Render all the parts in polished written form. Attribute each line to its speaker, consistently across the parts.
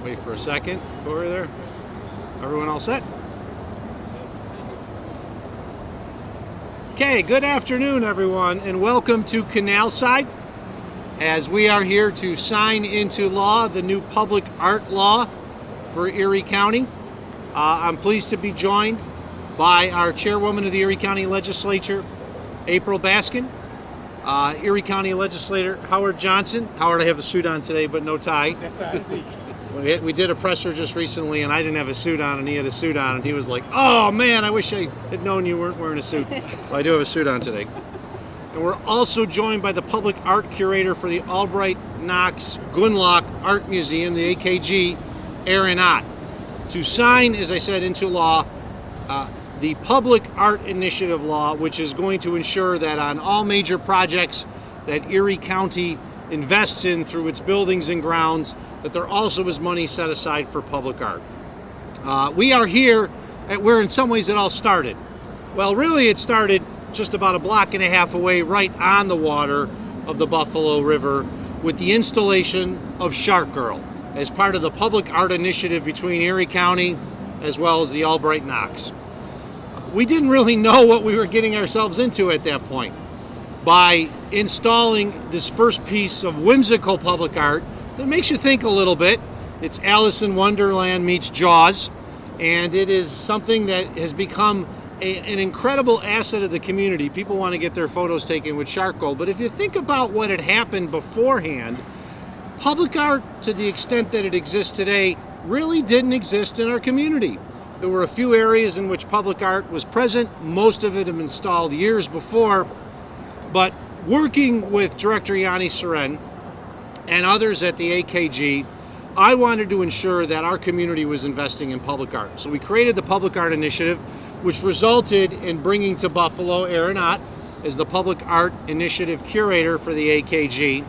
Speaker 1: Wait for a second. Go over there. Everyone all set? Okay, good afternoon, everyone, and welcome to Canalside, as we are here to sign into law the new public art law for Erie County. I'm pleased to be joined by our Chairwoman of the Erie County Legislature, April Baskin, Erie County Legislator Howard Johnson. Howard, I have a suit on today, but no tie.
Speaker 2: That's what I see.
Speaker 1: We did a presser just recently, and I didn't have a suit on, and he had a suit on, and he was like, "Oh man, I wish I had known you weren't wearing a suit." Well, I do have a suit on today. And we're also joined by the public art curator for the Albright, Knox, Gundlach Art Museum, the AKG, Erie, to sign, as I said, into law the Public Art Initiative Law, which is going to ensure that on all major projects that Erie County invests in through its buildings and grounds, that there also is money set aside for public art. We are here at where in some ways it all started. Well, really it started just about a block and a half away, right on the water of the Buffalo River, with the installation of Shark Girl as part of the public art initiative between Erie County as well as the Albright Knox. We didn't really know what we were getting ourselves into at that point. By installing this first piece of whimsical public art that makes you think a little bit. It's Alice in Wonderland meets Jaws, and it is something that has become an incredible asset of the community. People want to get their photos taken with Shark Girl, but if you think about what had happened beforehand, public art, to the extent that it exists today, really didn't exist in our community. There were a few areas in which public art was present. Most of it had been installed years before. But working with Director Yanni Seren and others at the AKG, I wanted to ensure that our community was investing in public art. So we created the Public Art Initiative, which resulted in bringing to Buffalo Erie as the Public Art Initiative Curator for the AKG.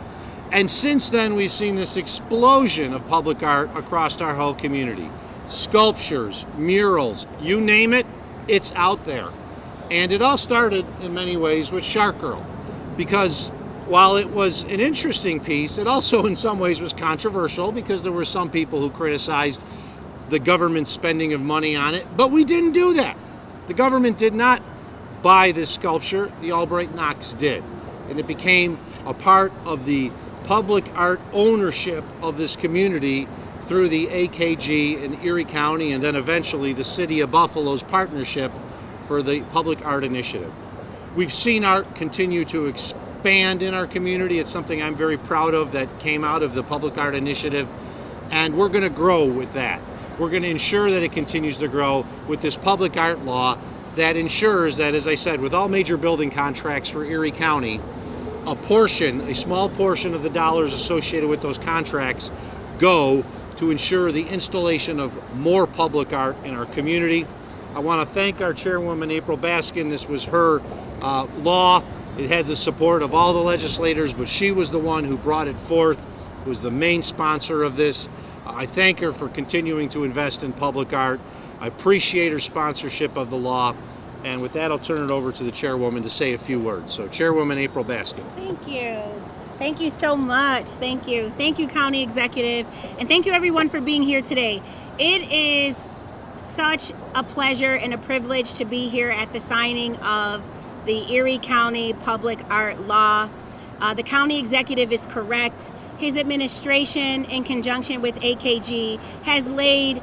Speaker 1: And since then, we've seen this explosion of public art across our whole community. Sculptures, murals, you name it, it's out there. And it all started in many ways with Shark Girl, because while it was an interesting piece, it also in some ways was controversial, because there were some people who criticized the government spending of money on it. But we didn't do that. The government did not buy this sculpture, the Albright Knox did. And it became a part of the public art ownership of this community through the AKG in Erie County, and then eventually the City of Buffalo's partnership for the Public Art Initiative. We've seen art continue to expand in our community. It's something I'm very proud of that came out of the Public Art Initiative, and we're going to grow with that. We're going to ensure that it continues to grow with this public art law that ensures that, as I said, with all major building contracts for Erie County, a small portion of the dollars associated with those contracts go to ensure the installation of more public art in our community. I want to thank our Chairwoman, April Baskin. This was her law. It had the support of all the legislators, but she was the one who brought it forth, was the main sponsor of this. I thank her for continuing to invest in public art. I appreciate her sponsorship of the law. And with that, I'll turn it over to the Chairwoman to say a few words. So, Chairwoman April Baskin.
Speaker 3: Thank you. Thank you so much. Thank you. Thank you, County Executive. And thank you, everyone, for being here today. It is such a pleasure and a privilege to be here at the signing of the Erie County Public Art Law. The County Executive is correct. His administration, in conjunction with AKG, has laid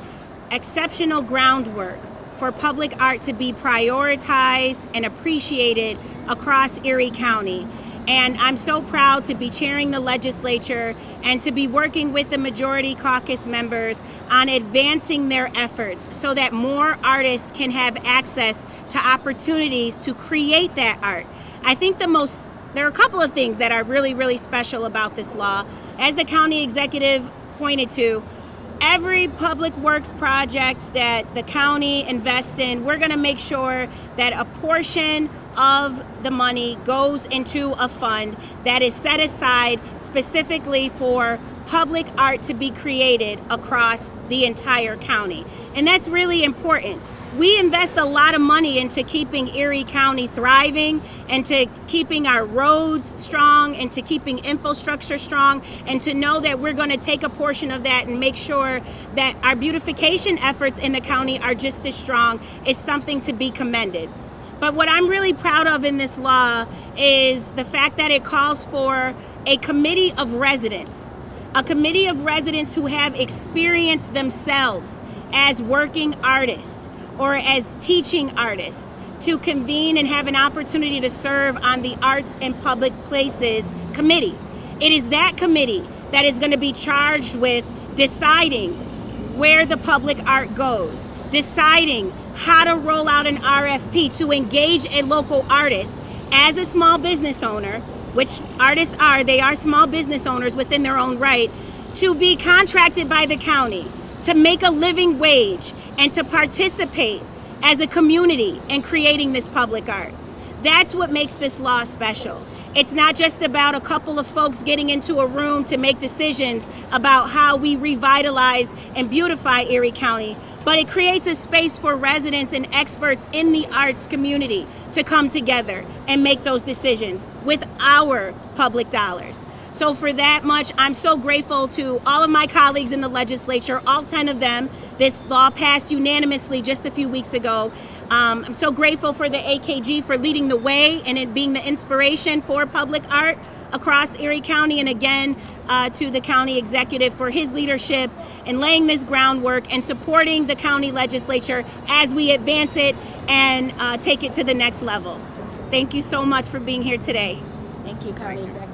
Speaker 3: exceptional groundwork for public art to be prioritized and appreciated across Erie County. And I'm so proud to be chairing the legislature and to be working with the majority caucus members on advancing their efforts so that more artists can have access to opportunities to create that art. I think there are a couple of things that are really, really special about this law. As the county executive pointed to, every public works project that the county invests in, we're going to make sure that a portion of the money goes into a fund that is set aside specifically for public art to be created across the entire county. And that's really important. We invest a lot of money into keeping Erie County thriving, and to keeping our roads strong, and to keeping infrastructure strong, and to know that we're going to take a portion of that and make sure that our beautification efforts in the county are just as strong is something to be commended. But what I'm really proud of in this law is the fact that it calls for a committee of residents, who have experienced themselves as working artists or as teaching artists, to convene and have an opportunity to serve on the Arts and Public Places Committee. It is that committee that is going to be charged with deciding where the public art goes, deciding how to roll out an RFP to engage a local artist as a small business owner, which artists are, they are small business owners within their own right, to be contracted by the county, to make a living wage, and to participate as a community in creating this public art. That's what makes this law special. It's not just about a couple of folks getting into a room to make decisions about how we revitalize and beautify Erie County, but it creates a space for residents and experts in the arts community to come together and make those decisions with our public dollars. So for that much, I'm so grateful to all of my colleagues in the legislature, all 10 of them. This law passed unanimously just a few weeks ago. I'm so grateful for the AKG for leading the way and it being the inspiration for public art across Erie County, and again to the county executive for his leadership in laying this groundwork and supporting the county legislature as we advance it and take it to the next level. Thank you so much for being here today. Thank you, county executive.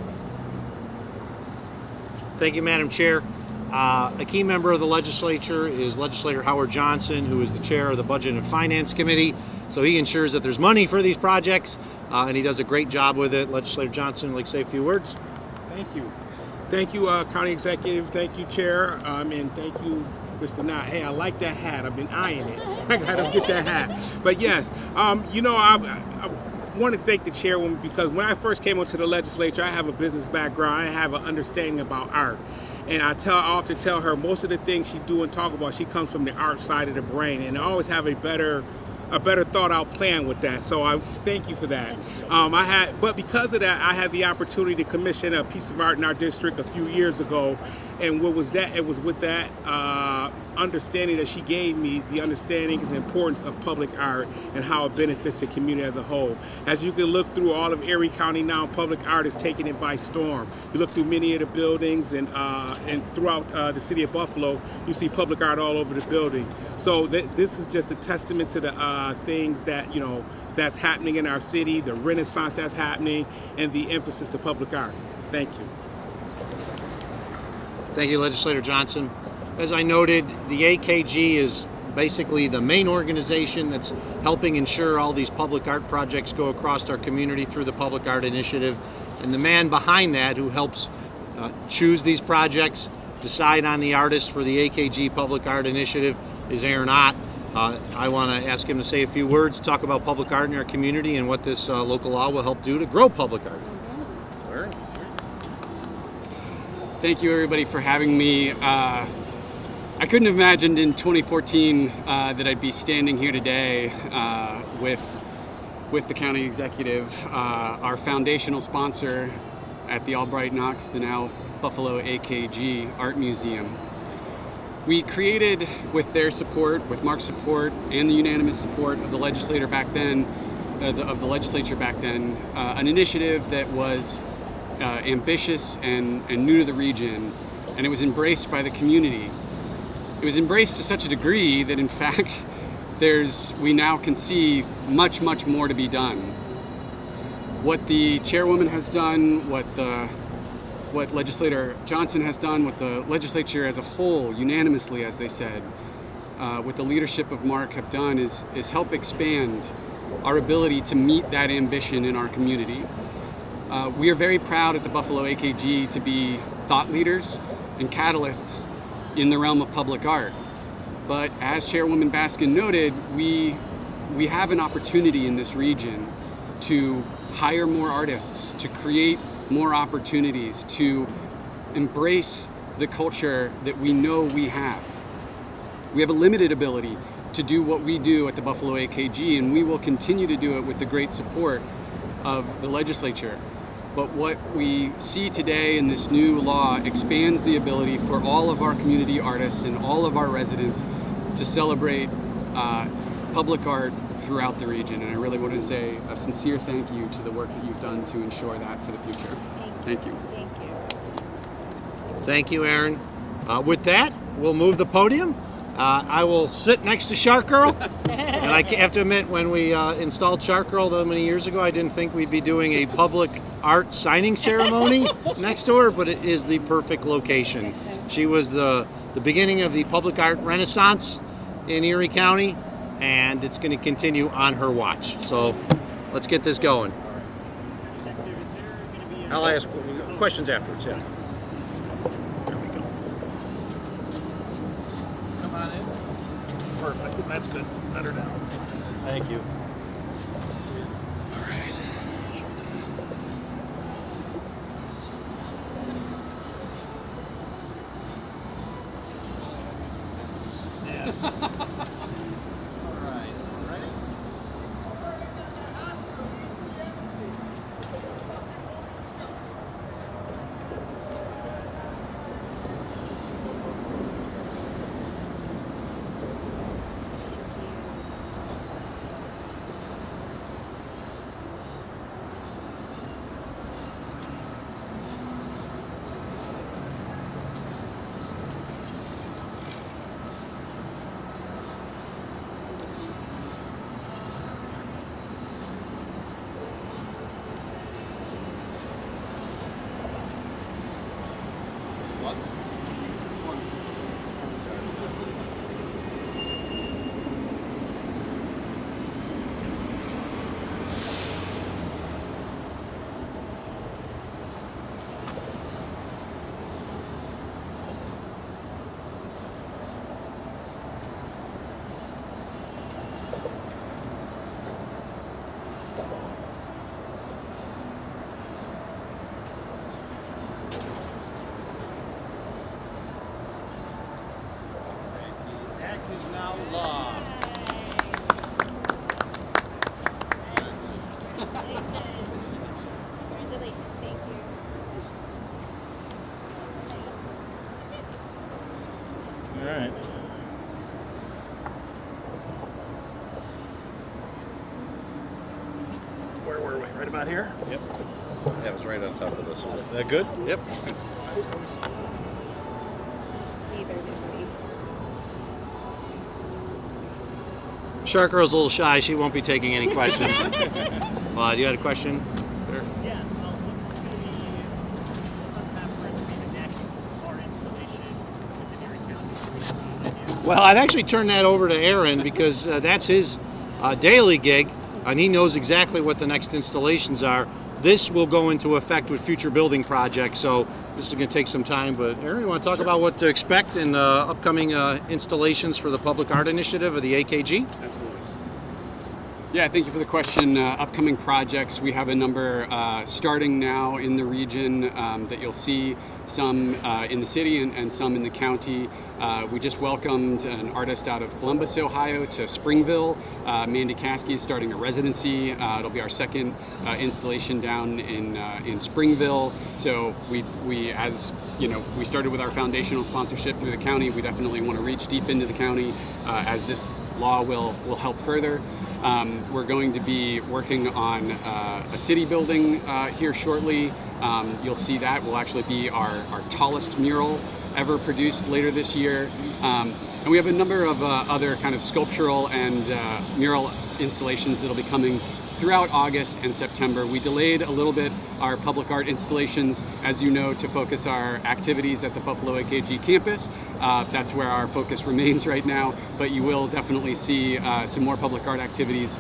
Speaker 1: Thank you, Madam Chair. A key member of the legislature is Legislator Howard Johnson, who is the chair of the Budget and Finance Committee. So he ensures that there's money for these projects, and he does a great job with it. Legislator Johnson, would like to say a few words?
Speaker 2: Thank you. Thank you, County Executive. Thank you, Chair. And thank you, Mr. Knott. Hey, I like that hat. I've been eyeing it. I got to get that hat. But yes, I want to thank the Chairwoman, because when I first came onto the legislature, I have a business background. I have an understanding about art. And I often tell her most of the things she do and talk about, she comes from the art side of the brain, and I always have a better thought out plan with that. So I thank you for that. But because of that, I had the opportunity to commission a piece of art in our district a few years ago. And what was that? It was with that understanding that she gave me, the understanding and importance of public art and how it benefits the community as a whole. As you can look through all of Erie County now, public art is taking it by storm. You look through many of the buildings and throughout the city of Buffalo, you see public art all over the building. So this is just a testament to the things that, that's happening in our city, the renaissance that's happening, and the emphasis of public art. Thank you.
Speaker 1: Thank you, Legislator Johnson. As I noted, the AKG is basically the main organization that's helping ensure all these public art projects go across our community through the Public Art Initiative. And the man behind that, who helps choose these projects, decide on the artists for the AKG Public Art Initiative, is Aaron Ott. I want to ask him to say a few words, talk about public art in our community and what this local law will help do to grow public art. Aaron?
Speaker 4: Thank you, everybody, for having me. I couldn't have imagined in 2014 that I'd be standing here today with the county executive, our foundational sponsor at the Albright Knox, the now Buffalo AKG Art Museum. We created, with their support, with Mark's support, and the unanimous support of the legislature back then, an initiative that was ambitious and new to the region, and it was embraced by the community. It was embraced to such a degree that, in fact, we now can see much more to be done. What the Chairwoman has done, what Legislator Johnson has done, what the legislature as a whole, unanimously, as they said, with the leadership of Mark have done is help expand our ability to meet that ambition in our community. We are very proud at the Buffalo AKG to be thought leaders and catalysts in the realm of public art. But as Chairwoman Baskin noted, we have an opportunity in this region to hire more artists, to create more opportunities, to embrace the culture that we know we have. We have a limited ability to do what we do at the Buffalo AKG, and we will continue to do it with the great support of the legislature. But what we see today in this new law expands the ability for all of our community artists and all of our residents to celebrate public art throughout the region. And I really want to say a sincere thank you to the work that you've done to ensure that for the future. Thank you.
Speaker 3: Thank you.
Speaker 1: Thank you, Aaron. With that, we'll move the podium. I will sit next to Shark Girl. And I have to admit, when we installed Shark Girl that many years ago, I didn't think we'd be doing a public art signing ceremony next to her, but it is the perfect location. She was the beginning of the public art renaissance in Erie County, and it's going to continue on her watch. So let's get this going. I'll ask questions afterwards, yeah.
Speaker 5: Come on in. Perfect. That's good. Better now.
Speaker 1: Thank you.
Speaker 5: All right. Yes. All right. Ready?
Speaker 1: Act is now law.
Speaker 3: Congratulations. Thank you.
Speaker 1: All right.
Speaker 5: Where were we? Right about here?
Speaker 1: Yep. Yeah, it was right on top of this one. That good? Yep.
Speaker 3: Neither did we.
Speaker 1: Shark Girl's a little shy. She won't be taking any questions. You had a question? Sure.
Speaker 5: Yeah. What's on tap for it to be the next art installation within Erie County?
Speaker 1: Well, I'd actually turn that over to Aaron because that's his daily gig, and he knows exactly what the next installations are. This will go into effect with future building projects, so this is going to take some time. But Aaron, you want to talk about what to expect in upcoming installations for the Public Art Initiative of the AKG?
Speaker 4: Absolutely. Yeah, thank you for the question. Upcoming projects, we have a number starting now in the region that you'll see, some in the city and some in the county. We just welcomed an artist out of Columbus, Ohio to Springville. Mandy Caskey is starting a residency. It'll be our second installation down in Springville. So we, as you know, we started with our foundational sponsorship through the county. We definitely want to reach deep into the county as this law will help further. We're going to be working on a city building here shortly. You'll see that will actually be our tallest mural ever produced later this year. And we have a number of other kind of sculptural and mural installations that'll be coming throughout August and September. We delayed a little bit our public art installations, as you know, to focus our activities at the Buffalo AKG campus. That's where our focus remains right now, but you will definitely see some more public art activities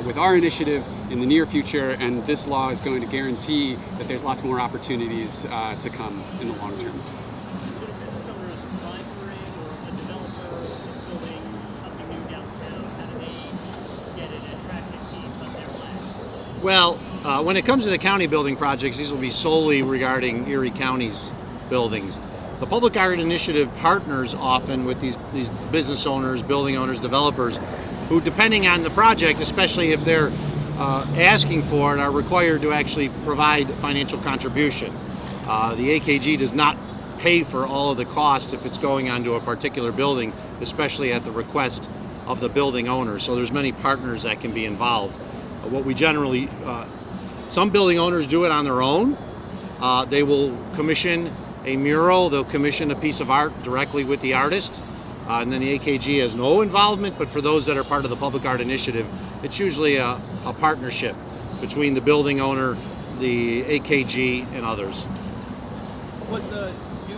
Speaker 4: with our initiative in the near future, and this law is going to guarantee that there's lots more opportunities to come in the long term.
Speaker 1: Well, when it comes to the county building projects, these will be solely regarding Erie County's buildings. The Public Art Initiative partners often with these business owners, building owners, developers, who, depending on the project, especially if they're asking for it, are required to actually provide financial contribution. The AKG does not pay for all of the costs if it's going onto a particular building, especially at the request of the building owner. So there's many partners that can be involved. What we generally, some building owners do it on their own. They will commission a mural, they'll commission a piece of art directly with the artist, and then the AKG has no involvement, but for those that are part of the Public Art Initiative, it's usually a partnership between the building owner, the AKG, and others.
Speaker 6: Would the new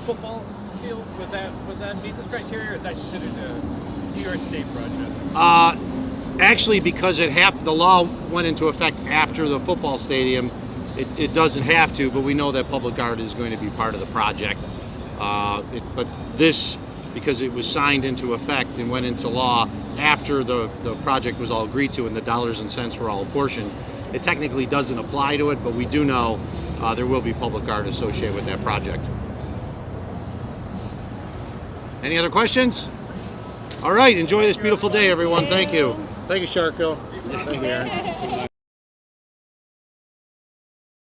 Speaker 6: football field, would that meet this criteria, or is that considered a New York State project?
Speaker 1: Actually, because the law went into effect after the football stadium, it doesn't have to, but we know that public art is going to be part of the project. But this, because it was signed into effect and went into law after the project was all agreed to and the dollars and cents were all apportioned, it technically doesn't apply to it, but we do know there will be public art associated with that project. Any other questions? All right, enjoy this beautiful day, everyone. Thank you. Thank you, Sharko. Thank you, Aaron.